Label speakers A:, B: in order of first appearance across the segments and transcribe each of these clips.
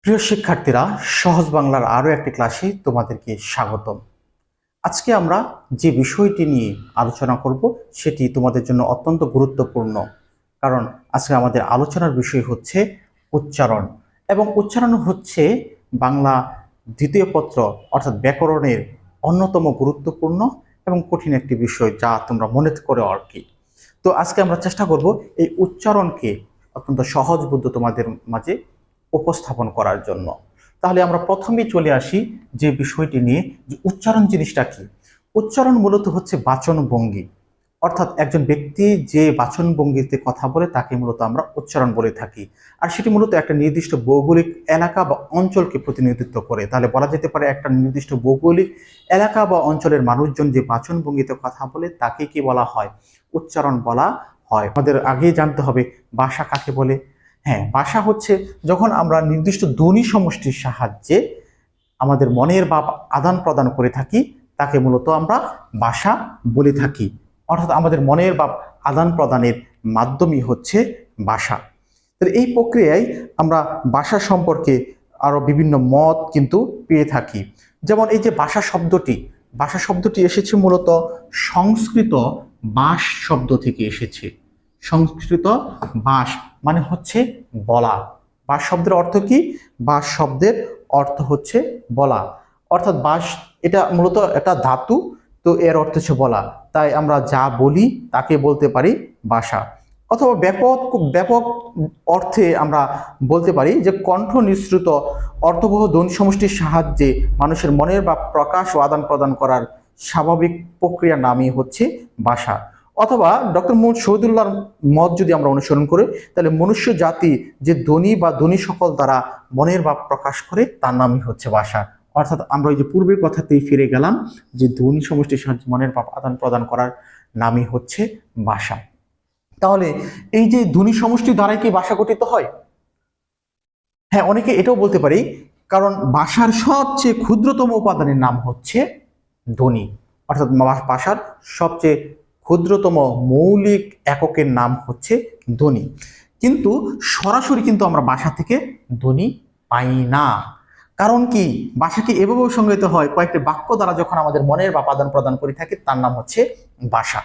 A: প্রিয় শিক্ষার্থীরা, সহজ বাংলার আরও একটি ক্লাসে তোমাদেরকে স্বাগতম। আজকে আমরা যে বিষয়টি নিয়ে আলোচনা করব সেটি তোমাদের জন্য অত্যন্ত গুরুত্বপূর্ণ, কারণ আজকে আমাদের আলোচনার বিষয় হচ্ছে উচ্চারণ। এবং উচ্চারণ হচ্ছে বাংলা দ্বিতীয় পত্র অর্থাৎ ব্যাকরণের অন্যতম গুরুত্বপূর্ণ এবং কঠিন একটি বিষয়, যা তোমরা মনে করো আর কি। তো আজকে আমরা চেষ্টা করব এই উচ্চারণকে অত্যন্ত সহজবোধ্য তোমাদের মাঝে উপস্থাপন করার জন্য। তাহলে আমরা প্রথমেই চলে আসি যে বিষয়টি নিয়ে, যে উচ্চারণ জিনিসটা কি। উচ্চারণ মূলত হচ্ছে বাচনভঙ্গি, অর্থাৎ একজন ব্যক্তি যে বাচনভঙ্গিতে কথা বলে তাকে মূলত আমরা উচ্চারণ বলে থাকি। আর সেটি মূলত একটা নির্দিষ্ট ভৌগোলিক এলাকা বা অঞ্চলকে প্রতিনিধিত্ব করে। তাহলে বলা যেতে পারে একটা নির্দিষ্ট ভৌগোলিক এলাকা বা অঞ্চলের মানুষজন যে বাচনভঙ্গিতে কথা বলে তাকে কি বলা হয়? উচ্চারণ বলা হয়। আমাদের আগেই জানতে হবে ভাষা কাকে বলে। হ্যাঁ, ভাষা হচ্ছে যখন আমরা নির্দিষ্ট ধ্বনি সমষ্টির সাহায্যে আমাদের মনের ভাব আদান প্রদান করে থাকি, তাকে মূলত আমরা ভাষা বলে থাকি। অর্থাৎ আমাদের মনের ভাব আদান প্রদানের মাধ্যমই হচ্ছে ভাষা। তাহলে এই প্রক্রিয়ায় আমরা ভাষা সম্পর্কে আরো বিভিন্ন মত কিন্তু পেয়ে থাকি। যেমন এই যে ভাষা শব্দটি এসেছে মূলত সংস্কৃত ভাষ শব্দ থেকে এসেছে। সংস্কৃত ভাষ মানে হচ্ছে বলা। ভাষ শব্দের অর্থ কি? ভাষ শব্দের অর্থ হচ্ছে বলা। অর্থাৎ ভাষ এটা মূলত একটা ধাতু, তো এর অর্থ হচ্ছে বলা। তাই আমরা যা বলি তাকে বলতে পারি ভাষা। অথবা ব্যাপক ব্যাপক অর্থে আমরা বলতে পারি যে কণ্ঠ নিঃসৃত অর্থবহ ধ্বনি সমষ্টির সাহায্যে মানুষের মনের ভাব প্রকাশ ও আদান প্রদান করার স্বাভাবিক প্রক্রিয়ার নামই হচ্ছে ভাষা। অথবা ডক্টর মোহাম্মদ শহীদুল্লাহর মত যদি আমরা অনুসরণ করি, তাহলে মনুষ্য জাতি যে ধ্বনি বা ধ্বনি সকল দ্বারা মনের ভাব প্রকাশ করে তার নামই হচ্ছে ভাষা। অর্থাৎ আমরা ওই যে পূর্বের কথাতেই ফিরে গেলাম, যে ধ্বনি সমষ্টির সাহায্যে মনের ভাব আদান প্রদান করার নামই হচ্ছে ভাষা। তাহলে এই যে ধ্বনি সমষ্টি দ্বারাই কি ভাষা গঠিত হয়? হ্যাঁ, অনেকে এটাও বলতে পারি, কারণ ভাষার সবচেয়ে ক্ষুদ্রতম উপাদানের নাম হচ্ছে ধ্বনি। অর্থাৎ ভাষার সবচেয়ে ক্ষুদ্রতম মৌলিক এককের নাম হচ্ছে ধ্বনি। কিন্তু সরাসরি কিন্তু আমরা ভাষা থেকে ধ্বনি পাই না। কারণ কি? ভাষাকে এভাবেও সংজ্ঞায়িত হয়, কয়েকটি বাক্য দ্বারা যখন আমাদের মনের ভাব আদান প্রদান করে থাকি তার নাম হচ্ছে ভাষা।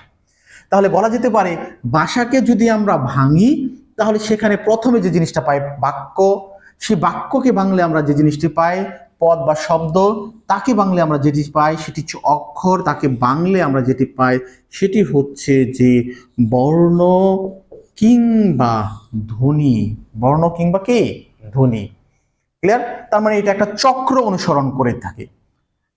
A: তাহলে বলা যেতে পারে ভাষাকে যদি আমরা ভাঙি, তাহলে সেখানে প্রথমে যে জিনিসটা পাই বাক্য, সেই বাক্যকে ভাঙলে আমরা যে জিনিসটি পাই পদ বা শব্দ, তাকে ভাঙলে আমরা যেটি পাই সেটি হচ্ছে অক্ষর, তাকে ভাঙলে আমরা যেটি পাই সেটি হচ্ছে যে বর্ণ কিংবা ধ্বনি। বর্ণ কিংবা কি? ধ্বনি। ক্লিয়ার? তার মানে এটা একটা চক্র অনুসরণ করে থাকে।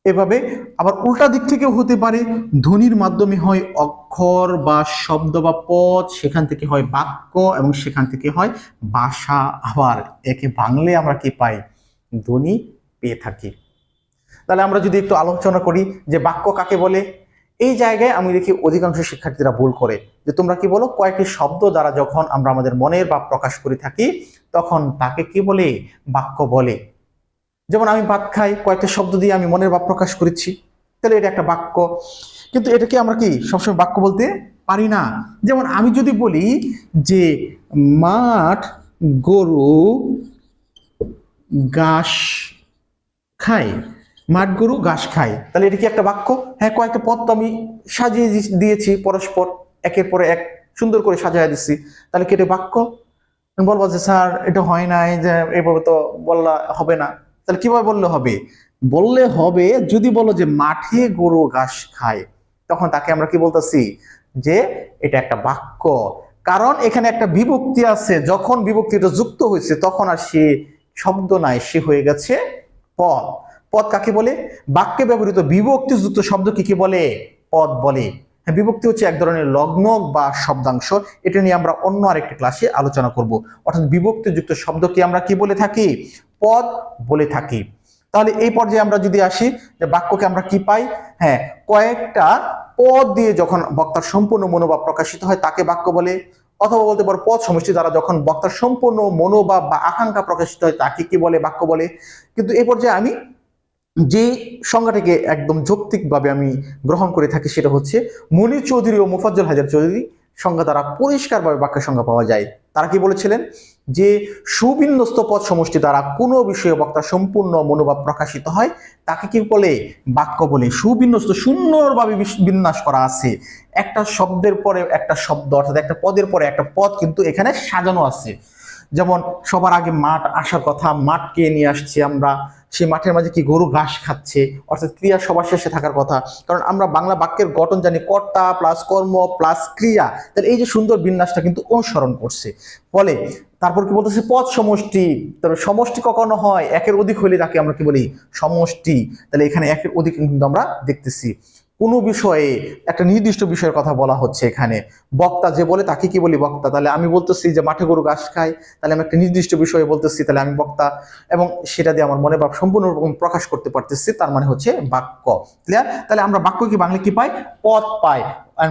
A: এভাবে আবার উল্টা দিক থেকেও হতে পারে, ধ্বনির মাধ্যমে হয় অক্ষর বা শব্দ বা পদ, সেখান থেকে হয় বাক্য এবং সেখান থেকে হয় ভাষা। আবার একে ভাঙলে আমরা কি পাই? ধ্বনি পেয়ে থাকি। তাহলে আমরা যদি একটু আলোচনা করি যে বাক্য কাকে বলে, এই জায়গায় আমি দেখি অধিকাংশ শিক্ষার্থীরা ভুল করে, যে তোমরা কি বলো কয়েকটি শব্দ দ্বারা যখন আমরা আমাদের মনের ভাব প্রকাশ করে থাকি তখন তাকে কি বলে? বাক্য বলে। যেমন আমি ভাত খাই, কয়েকটা শব্দ দিয়ে আমি মনের ভাব প্রকাশ করেছি, তাহলে এটা একটা বাক্য। কিন্তু এটাকে আমরা কি সবসময় বাক্য বলতে পারি না। যেমন আমি যদি বলি যে মাঠ গরু ঘাস খায়, মাঠ গরু ঘাস খায়, তাহলে এটা কি একটা বাক্য? হ্যাঁ, কয়েকটা পদ তো আমি সাজিয়ে দিয়েছি, পরস্পর একের পরে এক সুন্দর করে সাজিয়ে দিচ্ছি, তাহলে কি এটা বাক্য? বলবো যে স্যার এটা হয় নাই, যে এভাবে তো বললা হবে না। তাহলে কিভাবে বললে হবে? বললে হবে যদি বলো যে মাঠে গরু ঘাস খায়, তখন তাকে আমরা কি বলতেছি? যে এটা একটা বাক্য। কারণ এখানে একটা বিভক্তি আছে, যখন বিভক্তিটা যুক্ত হয়েছে তখন আর সে শব্দ নাই, সে হয়ে গেছে পদ। পদ কাকে বলে? বাক্যে ব্যবহৃত বিভক্তি যুক্ত শব্দকে কি বলে? পদ বলে। হ্যাঁ, বিভক্তি হচ্ছে এক ধরনের লগ্ন বা শব্দাংশ। এটা নিয়ে আমরা অন্য আরেকটি ক্লাসে আলোচনা করব। অর্থাৎ বিভক্তিযুক্ত শব্দকে আমরা কি বলে থাকি? পদ বলে থাকি। তাহলে এই পর্যায়ে আমরা যদি আসি, যে বাক্যকে আমরা কি পাই? হ্যাঁ, কয়েকটা পদ দিয়ে যখন বক্তার সম্পূর্ণ মনোভাব প্রকাশিত হয় তাকে বাক্য বলে। অথবা বলতে পারো পদ সমষ্টি দ্বারা যখন বক্তার সম্পূর্ণ মনোভাব বা আকাঙ্ক্ষা প্রকাশিত হয় তাকে কি বলে? বাক্য বলে। কিন্তু এই পর্যায়ে আমি যে সংজ্ঞাটাকে একদম যৌক্তিকভাবে আমি গ্রহণ করে থাকি সেটা হচ্ছে মুনীর চৌধুরী ও মোফাজ্জল হায়দার চৌধুরী সংজ্ঞা দ্বারা পরিষ্কারভাবে বাক্যের সংজ্ঞা পাওয়া যায়। তারা কি বলেছিলেন যে সুবিন্যস্ত পদ সমষ্টি দ্বারা কোনো বিষয়ে বক্তা সম্পূর্ণ মনোভাব প্রকাশিত হয় তাকে কি বলে? বাক্য বলে। সুবিন্যস্ত, সুন্দরভাবে বিন্যাস করা আছে, একটা শব্দের পরে একটা শব্দ, অর্থাৎ একটা পদের পরে একটা পদ কিন্তু এখানে সাজানো আছে। যেমন সবার আগে মাঠ আসার কথা, মাঠকে নিয়ে আসছি আমরা, সেই মাঠের মাঝে কি গরু ঘাস খাচ্ছে, অর্থাৎ ক্রিয়া সবার শেষে থাকার কথা। কারণ আমরা বাংলা বাক্যের গঠন জানি কর্তা প্লাস কর্ম প্লাস ক্রিয়া, তাহলে এই যে সুন্দর বিন্যাসটা কিন্তু অনুসরণ করছে। ফলে তারপর কি বলতেছে? পদ সমষ্টি। তবে সমষ্টি কখনো হয় একের অধিক হলে তাকে আমরা কি বলি? সমষ্টি। তাহলে এখানে একের অধিক কিন্তু আমরা দেখতেছি। কোনো বিষয়ে একটা নির্দিষ্ট বিষয়ের কথা বলা হচ্ছে এখানে। বক্তা যে বলে তাকে কি বলি? বক্তা। তাহলে আমি বলতেছি যে মাঠে গরু ঘাস খায়, তাহলে আমি একটা নির্দিষ্ট বিষয়ে বলতেছি, তাহলে আমি বক্তা, এবং সেটা দিয়ে আমার মনে ভাব সম্পূর্ণ প্রকাশ করতে পারতেছি, তার মানে হচ্ছে বাক্য। ক্লিয়ার? তাহলে আমরা বাক্য কি বাংলা কি পাই? পদ পাই।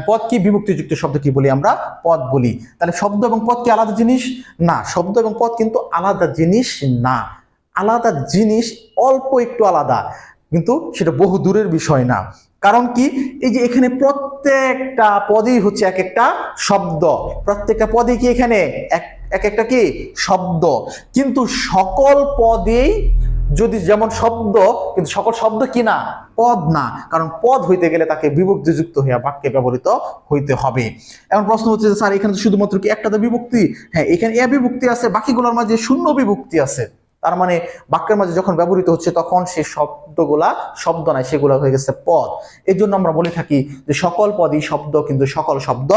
A: পদ কি? বিভক্তিযুক্ত শব্দ কি বলি আমরা? পদ বলি। তাহলে শব্দ এবং পদ কি আলাদা জিনিস? না, শব্দ এবং পদ কিন্তু আলাদা জিনিস না। আলাদা জিনিস, অল্প একটু আলাদা, কিন্তু সেটা বহু দূরের বিষয় না। কারণ কি? এই যে এখানে প্রত্যেকটা পদেই হচ্ছে এক একটা শব্দ, প্রত্যেকটা পদে কি এখানে এক একটা কি শব্দ, কিন্তু সকল পদেই যদি যেমন শব্দ, কিন্তু সকল শব্দ কি না? পদ না। কারণ পদ হইতে গেলে তাকে বিভক্তিযুক্ত হইয়া বাক্যে ব্যবহৃত হইতে হবে। এখন প্রশ্ন হচ্ছে যে স্যার এখানে শুধুমাত্র কি একটা বিভক্তি? হ্যাঁ, এখানে এ বিভক্তি আছে, বাকিগুলোর মাঝে শূন্য বিভক্তি আছে। তার মানে বাক্যের মাঝে যখন ব্যবহৃত হচ্ছে তখন সেই শব্দগুলা শব্দ নয়, সেগুলো হয়ে গেছে পদ। এই জন্য আমরা বলে থাকি যে সকল পদই শব্দ, কিন্তু সকল শব্দ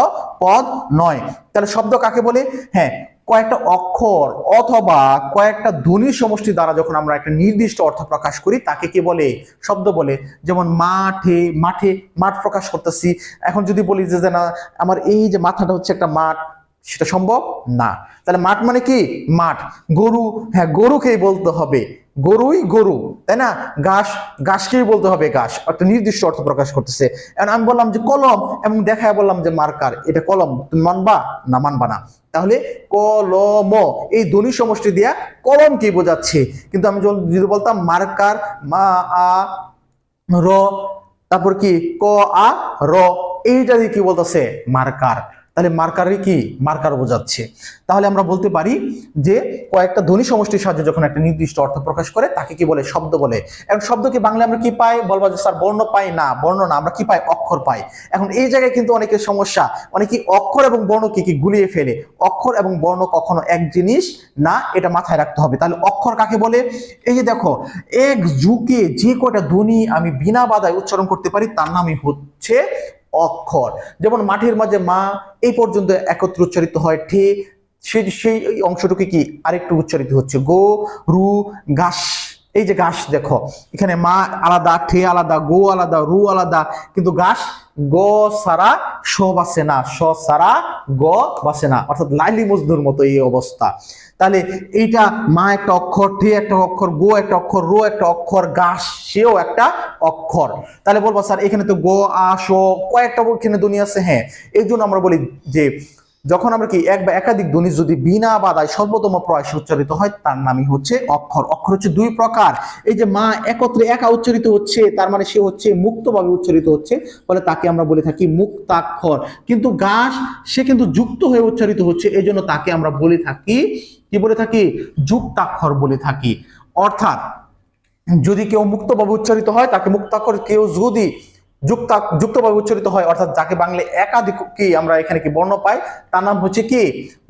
A: পদ নয়। তাহলে শব্দ কাকে বলে? হ্যাঁ, কয়েকটা অক্ষর অথবা কয়েকটা ধ্বনির সমষ্টি দ্বারা যখন আমরা একটা নির্দিষ্ট অর্থ প্রকাশ করি তাকে কি বলে? শব্দ বলে। যেমন মাঠে, মাঠে মাঠ প্রকাশ করতেছি। এখন যদি বলি যে না আমার এই যে মাথাটা হচ্ছে একটা মাঠ, সেটা সম্ভব না। তাহলে মাঠ মানে কি? মাঠ। গরু, হ্যাঁ গরুকেই বলতে হবে গরুই গরু, তাই না? ঘাস, ঘাসকেই বলতে হবে ঘাস, একটা নির্দিষ্ট অর্থ প্রকাশ করতেছে। এখন আমি বললাম যে কলম, এবং দেখায় বললাম যে মার্কার, এটা কলম, তুমি মানবা না? মানবা না। তাহলে কলম, এই ধ্বনি সমষ্টি দিয়া কলমকে বোঝাচ্ছে। কিন্তু আমি যদি বলতাম মার্কার, মা আ র, তারপর কি ক আ র, এইটা দিয়ে কি বলতেছে? মার্কার। তাহলে মার্কারই কি? মার্কার বোঝাচ্ছে। তাহলে আমরা বলতে পারি যে কয়েকটা ধ্বনি সমষ্টির সাহায্যে যখন একটা নির্দিষ্ট অর্থ প্রকাশ করে তাকে কি বলে? শব্দ বলে। এখন শব্দকে বাংলা আমরা কি পাই? বলবো যে স্যার বর্ণ পাই না। বর্ণ না, আমরা কি পাই? অক্ষর পাই। এখন এই জায়গায় কিন্তু অনেকের সমস্যা, অনেকে অক্ষর এবং বর্ণকে কি গুলিয়ে ফেলে। অক্ষর এবং বর্ণ কখনো এক জিনিস না, এটা মাথায় রাখতে হবে। তাহলে অক্ষর কাকে বলে? এই যে দেখো, এক যুগে যে কয়টা ধ্বনি আমি বিনা বাধায় উচ্চারণ করতে পারি তার নামই হচ্ছে অক্ষর। যেমন মাঠের মাঝে মা এই পর্যন্ত একত্র উচ্চারিত হয়, ঠে সেই অংশটুকু কি আরেকটু উচ্চারিত হচ্ছে, গো রু ঘাস। এই যে ঘাস দেখো, এখানে মা আলাদা, ঠে আলাদা, গো আলাদা, রু আলাদা, কিন্তু ঘাস গ সারা স বাসে না, স সারা গ বাসে না, অর্থাৎ লাইলি মজনুর মতো এই অবস্থা। তাহলে এইটা মা একটা অক্ষর, ঠে একটা অক্ষর, গো একটা অক্ষর, রো একটা অক্ষর, ঘাস সেও একটা অক্ষর। তাহলে বলবো স্যার এখানে তো গ আ স কয়েকটা এখানে ধ্বনি আছে। হ্যাঁ, এই জন্য আমরা বলি যে যখন আমরা কি এক বা একাধিক ধ্বনি যদি বিনা বাধায় সর্বতম প্রয়াসে উচ্চারিত হয় তার নামই হচ্ছে অক্ষর। অক্ষর হচ্ছে দুই প্রকার। এই যে মা একত্রে একা উচ্চারিত হচ্ছে, তার মানে সে হচ্ছে মুক্তভাবে উচ্চারিত হচ্ছে, ফলে তাকে আমরা বলে থাকি মুক্তাক্ষর। কিন্তু ঘাস সে কিন্তু যুক্ত হয়ে উচ্চারিত হচ্ছে, এই জন্য তাকে আমরা বলে থাকি কি বলে থাকি? যুক্তাক্ষর বলে থাকি। অর্থাৎ যদি কেউ মুক্তভাবে উচ্চারিত হয় তাকে মুক্তাক্ষর, কেউ যদি যুক্তভাবে উচ্চারিত হয়, অর্থাৎ যাকে বাংলায় একাধিক কি আমরা এখানে কি বর্ণ পাই তার নাম হচ্ছে কি?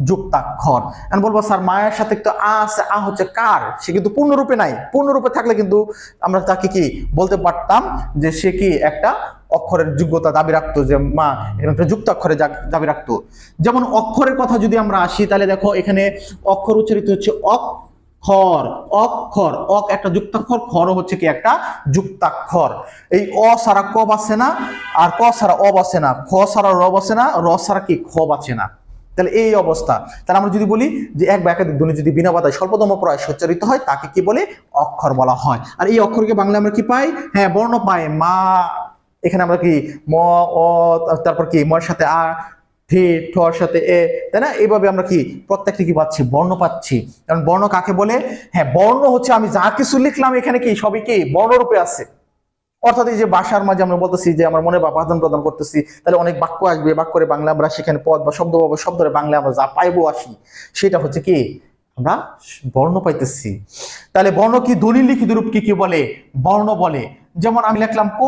A: যুক্তাক্ষর। আমি বলবো স্যার মায়ের সাথে তো আ আছে, আ হচ্ছে কার, সে কিন্তু পূর্ণরূপে নাই। পূর্ণরূপে থাকলে কিন্তু আমরা তাকে কি বলতে পারতাম যে সে কি একটা অক্ষরের যোগ্যতা দাবি রাখতো, যে মা একটা যুক্তাক্ষরে দাবি রাখতো। যেমন অক্ষরের কথা যদি আমরা আসি, তাহলে দেখো এখানে অক্ষর উচ্চারিত হচ্ছে অক্ষর, অক্ষর, অক একটা যুক্তাক্ষর, খর হচ্ছে কি একটা যুক্তাক্ষর। এই অ সারা ক বাসে না, আর ক সারা অ বাসে না, খ সারা র বাসে না, র সারা কি খ বাসে না। তাহলে এই অবস্থা। তাহলে আমরা যদি বলি যে এক বা একাধিক ধ্বনি যদি বিনা বাধায় স্বল্পতম প্রয়াস উচ্চারিত হয় তাকে কি বলে? অক্ষর বলা হয়। আর এই অক্ষরকে বাংলা আমরা কি পাই? হ্যাঁ, বর্ণ পাই। মা, এখানে আমরা কি ম, অ, তারপর কি মর সাথে আ, ঠে ঠর সাথে এ, তাই না? এইভাবে আমরা কি প্রত্যেকটি কি পাচ্ছি? বর্ণ পাচ্ছি। কারণ বর্ণ কাকে বলে? হ্যাঁ, বর্ণ হচ্ছে আমি যা কিছু লিখলাম এখানে কি সবই কি বর্ণরূপে আছে। অর্থাৎ এই যে ভাষার মাঝে আমরা বলতেছি যে আমার মনে বা আদান প্রদান করতেছি, তাহলে অনেক বাক্য আসবে, বাক্যরে বাংলা আমরা সেখানে পদ বা শব্দ পাবো, শব্দরে বাংলা আমরা যা পাইবো আসি, সেটা হচ্ছে কি আমরা বর্ণ পাইতেছি। তাহলে বর্ণ কি, ধ্বনির লিখিত রূপ কি কি বলে? বর্ণ বলে। যেমন আমি লিখলাম ক,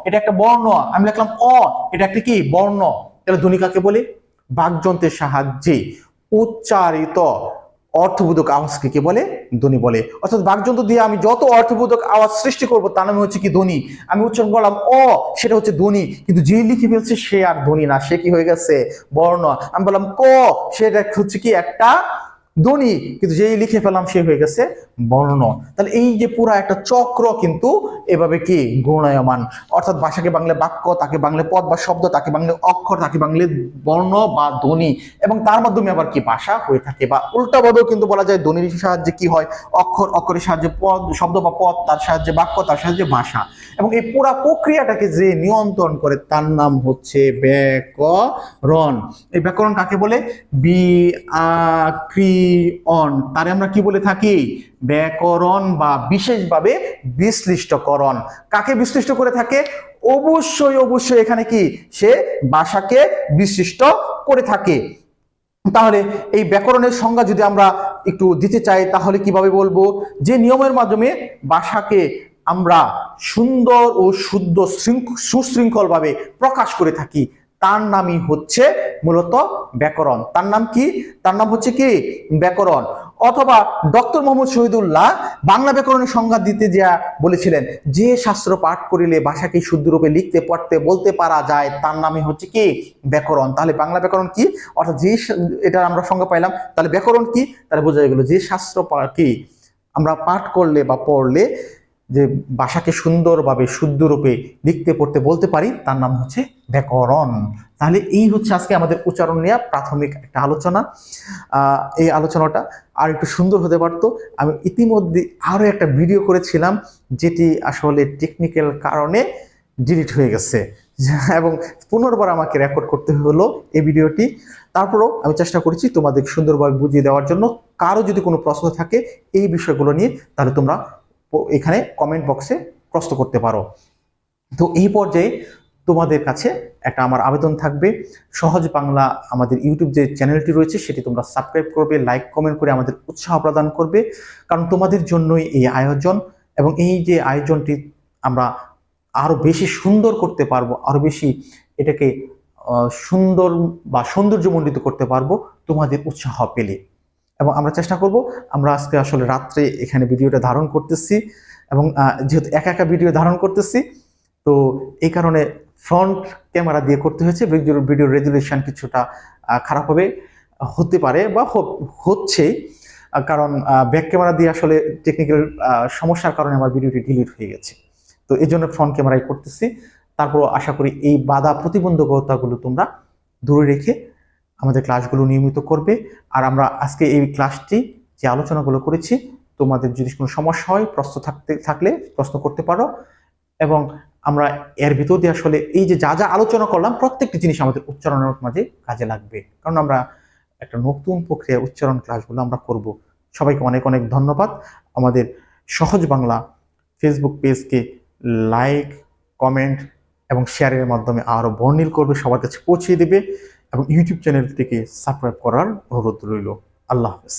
A: এটা একটা বর্ণ। আমি লিখলাম অ, এটা একটা কি বর্ণ। তাহলে ধ্বনি কাকে বলে? বাকযন্ত্রের সাহায্যে উচ্চারিত অর্থবোধক আওয়াজকে কি বলে? ধ্বনি বলে। অর্থাৎ বাকযন্ত্র দিয়ে আমি যত অর্থবোধক আওয়াজ সৃষ্টি করব তার নামে হচ্ছে কি ধ্বনি। আমি উচ্চারণ করলাম অ, সেটা হচ্ছে ধ্বনি, কিন্তু যে লিখে ফেলছে সে আর ধ্বনি না, সে কি হয়ে গেছে? বর্ণ। আমি বললাম ক, সেটা হচ্ছে কি একটা ধ্বনি, কিন্তু যেই লিখে ফেলাম সে হয়ে গেছে বর্ণ। তাহলে এই যে পুরা একটা চক্র কিন্তু এভাবে কি ঘূর্ণায়মান। অর্থাৎ ভাষাকে বাংলা বাক্য, তাকে বাংলা পদ বা শব্দ, তাকে বাংলা অক্ষর, তাকে বাংলা বর্ণ বা ধ্বনি, এবং তার মাধ্যমে আবার কি ভাষা হয়ে থাকে। বা উল্টাভাবেও কিন্তু বলা যায় ধ্বনির সাহায্যে কি হয়? অক্ষর, অক্ষরের সাহায্যে পদ, শব্দ বা পদ, তার সাহায্যে বাক্য, তার সাহায্যে ভাষা। এবং এই পুরা প্রক্রিয়াটাকে যে নিয়ন্ত্রণ করে তার নাম হচ্ছে ব্যাকরণ। এই ব্যাকরণ কাকে বলে? ব্যাকরণ। তারে আমরা কি বলে থাকি? ব্যাকরণ বা বিশেষভাবে বিশ্লিষ্টকরণ। কাকে বিশ্লিষ্ট করে থাকে? অবশ্যই অবশ্যই এখানে কি সে ভাষাকে বিশ্লিষ্ট করে থাকে। তাহলে এই ব্যাকরণের সংজ্ঞা যদি আমরা একটু দিতে চাই তাহলে কিভাবে বলবো? যে নিয়মের মাধ্যমে ভাষাকে আমরা সুন্দর ও শুদ্ধ সুশৃঙ্খল ভাবে প্রকাশ করে থাকি তার নামই হচ্ছে মূলত ব্যাকরণ। তার নাম কি? তার নাম হচ্ছে কি ব্যাকরণ। অথবা ডক্টর মোহাম্মদ শহীদুল্লাহ বাংলা ব্যাকরণের সংজ্ঞা দিতে যা বলেছিলেন, যে শাস্ত্র পাঠ করিলে ভাষাকে শুদ্ধ রূপে লিখতে পড়তে বলতে পারা যায় তার নামই হচ্ছে কি ব্যাকরণ। তাহলে বাংলা ব্যাকরণ কি? অর্থাৎ যে এটা আমরা সংজ্ঞা পাইলাম, তাহলে ব্যাকরণ কি? তাহলে বোঝা গেল যে শাস্ত্র কি আমরা পাঠ করলে বা পড়লে যে ভাষাকে সুন্দরভাবে শুদ্ধ রূপে লিখতে পড়তে বলতে পারি তার নাম হচ্ছে ব্যাকরণ। তাহলে এই হচ্ছে আজকে আমাদের উচ্চারণ নিয়ে প্রাথমিক একটা আলোচনা। এই আলোচনাটা আর একটু সুন্দর হতে পারতো। আমি ইতিমধ্যে আরো একটা ভিডিও করেছিলাম যেটি আসলে টেকনিক্যাল কারণে ডিলিট হয়ে গেছে, এবং পুনর্বার আমাকে রেকর্ড করতে হলো এই ভিডিওটি। তারপরও আমি চেষ্টা করেছি তোমাদের সুন্দরভাবে বুঝিয়ে দেওয়ার জন্য। কারো যদি কোনো প্রশ্ন থাকে এই বিষয়গুলো নিয়ে, তাহলে তোমরা এখানে কমেন্ট বক্সে প্রশ্ন করতে পারো। তো এই পর্যায়ে তোমাদের কাছে একটা আমার আবেদন থাকবে, সহজ বাংলা আমাদের ইউটিউব যে চ্যানেলটি রয়েছে সেটি তোমরা সাবস্ক্রাইব করবে, লাইক কমেন্ট করে আমাদের উৎসাহ প্রদান করবে। কারণ তোমাদের জন্যই এই আয়োজন, এবং এই যে আয়োজনটি আমরা আরো বেশি সুন্দর করতে পারবো, আরো বেশি এটাকে সুন্দর বা সৌন্দর্যমণ্ডিত করতে পারবো তোমাদের উৎসাহ পেলে। এবং আমরা চেষ্টা করব, আমরা আজকে আসলে রাত্রে এখানে ভিডিওটা ধারণ করতেছি, এবং যেহেতু একা একা ভিডিও ধারণ করতেছি তো এই কারণে ফ্রন্ট ক্যামেরা দিয়ে করতে হয়েছে। ভিডিও রেজুলেশন কিছুটা খারাপ হতে পারে বা হচ্ছে, কারণ ব্যাক ক্যামেরা দিয়ে আসলে টেকনিক্যাল সমস্যার কারণে আমার ভিডিওটি ডিলিট হয়ে গেছে। তো এই জন্য ফ্রন্ট ক্যামেরায় করতেছি। তারপর আশা করি এই বাধা প্রতিবন্ধকতাগুলো তোমরা দূরে রেখে আমাদের ক্লাসগুলো নিয়মিত করবে। আর আমরা আজকে এই ক্লাসটি যে আলোচনাগুলো করেছি, তোমাদের যদি কোনো সমস্যা হয় প্রশ্ন থাকলে প্রশ্ন করতে পারো। এবং আমরা এর ভিতর দিয়ে আসলে এই যে যা যা আলোচনা করলাম প্রত্যেকটি জিনিস আমাদের উচ্চারণের মাঝে কাজে লাগবে, কারণ আমরা একটা নতুন প্রক্রিয়া উচ্চারণ ক্লাসগুলো আমরা করব। সবাইকে অনেক অনেক ধন্যবাদ। আমাদের সহজ বাংলা ফেসবুক পেজকে লাইক, কমেন্ট এবং শেয়ারের মাধ্যমে আরও বর্ণিল করবে, সবার কাছে পৌঁছে দেবে, এবং ইউটিউব চ্যানেলটিকে সাবস্ক্রাইব করার অনুরোধ রইল। আল্লাহ হাফেজ।